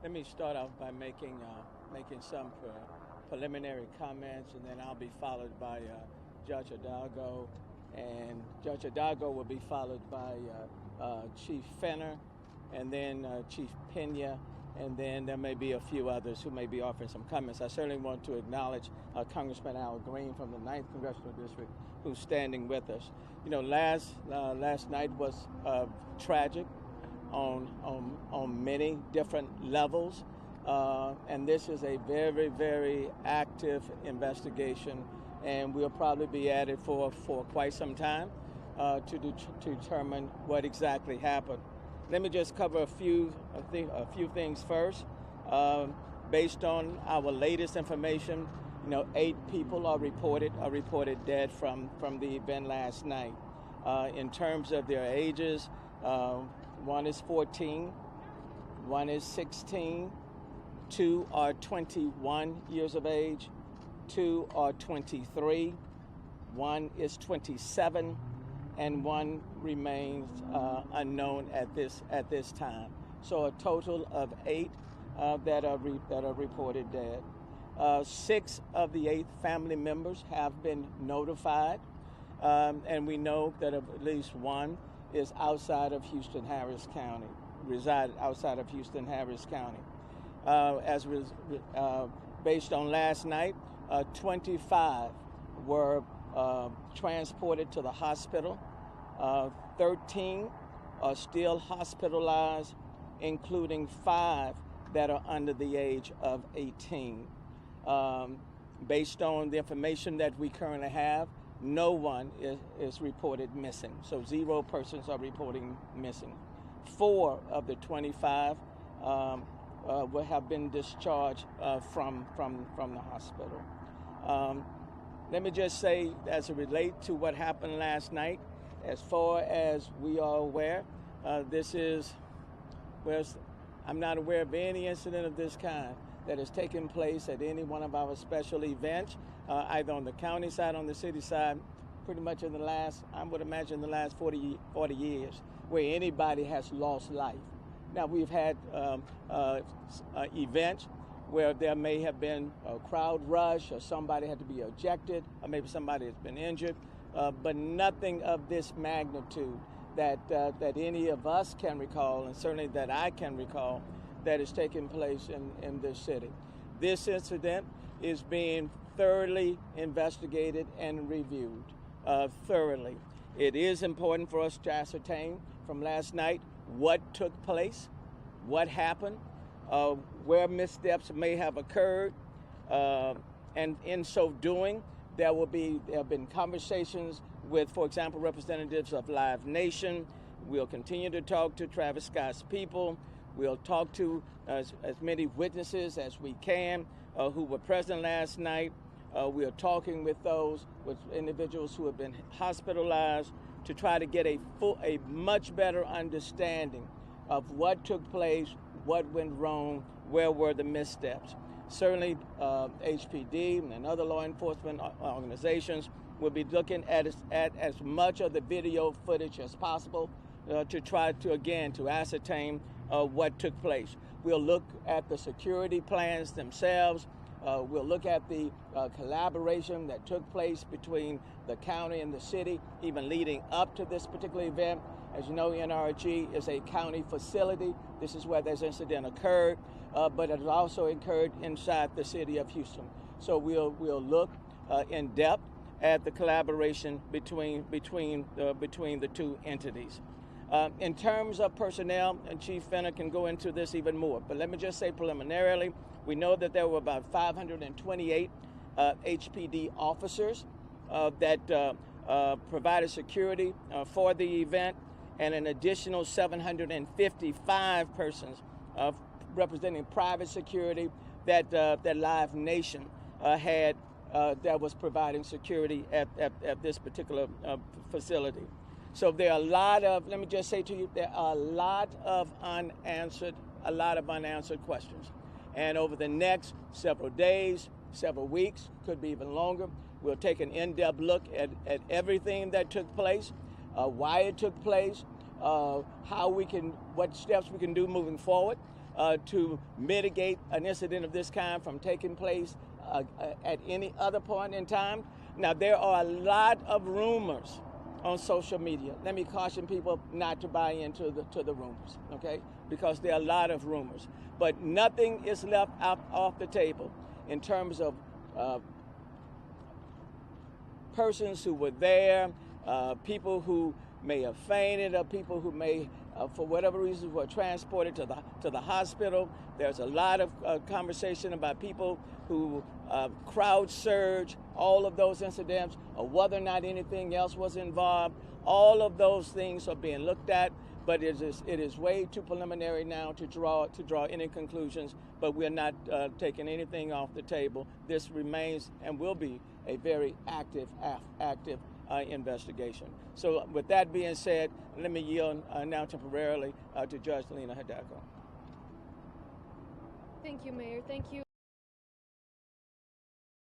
Let me start off by making some preliminary comments, and then I'll be followed by Judge Hidalgo, and Judge Hidalgo will be followed by Chief Fenner, and then Chief Pena, and then there may be a few others who may be offering some comments. I certainly want to acknowledge Congressman Al Green from the 9th Congressional District, who's standing with us. You know, last night was tragic on many different levels, and this is a very, very active investigation, and we'll probably be at it for quite some time to determine what exactly happened. Let me just cover a few things first. Based on our latest information, 8 people are reported dead from the event last night. In terms of their ages, one is 14, one is 16, 2 are 21 years of age, 2 are 23, 1 is 27, and 1 remains unknown at this time. So a total of 8 that are reported dead. 6 of the 8 family members have been notified, and we know that at least 1 is outside of Houston-Harris County, reside outside of Houston-Harris County. Based on last night, 25 were transported to the hospital. 13 are still hospitalized, including 5 that are under the age of 18. Based on the information that we currently have, no one is reported missing. So 0 persons are reporting missing. 4 of the 25 will have been discharged from the hospital. Let me just say, as it relates to what happened last night, as far as we are aware, I'm not aware of any incident of this kind that has taken place at any one of our special events, either on the county side, on the city side, pretty much in the last 40 years, where anybody has lost life. Now, we've had events where there may have been a crowd rush, or somebody had to be ejected, or maybe somebody has been injured, but nothing of this magnitude that any of us can recall, and certainly that I can recall, that is taking place in this city. This incident is being thoroughly investigated and reviewed thoroughly. It is important for us to ascertain from last night what took place, what happened, where missteps may have occurred, and in so doing, there have been conversations with, for example, representatives of Live Nation. We'll continue to talk to Travis Scott's people. We'll talk to as many witnesses as we can who were present last night. We are talking with individuals who have been hospitalized to try to get a much better understanding of what took place, what went wrong, where were the missteps. Certainly, HPD and other law enforcement organizations will be looking at as much of the video footage as possible to try to ascertain what took place. We'll look at the security plans themselves. We'll look at the collaboration that took place between the county and the city, even leading up to this particular event. As you know, NRG is a county facility. This is where this incident occurred, but it also occurred inside the city of Houston. So we'll look in depth at the collaboration between the two entities. In terms of personnel, and Chief Fenner can go into this even more, but let me just say preliminarily, we know that there were about 528 HPD officers that provided security for the event, and an additional 755 persons representing private security that Live Nation had that was providing security at this particular facility. So there are let me just say to you, there are a lot of unanswered questions. And over the next several days, several weeks, could be even longer, we'll take an in-depth look at everything that took place, why it took place, what steps we can do moving forward. to mitigate an incident of this kind from taking place at any other point in time. Now, there are a lot of rumors on social media. Let me caution people not to buy into the rumors, okay? Because there are a lot of rumors. But nothing is left off the table in terms of persons who were there, people who may have fainted, or people who may, for whatever reasons, were transported to the hospital. There's a lot of conversation about people who crowd surge, all of those incidents, or whether or not anything else was involved. All of those things are being looked at, but it is way too preliminary now to draw any conclusions. But we're not taking anything off the table. This remains and will be a very active investigation. So with that being said, let me yield now temporarily to Judge Lina Hidalgo. Thank you, Mayor. Thank you.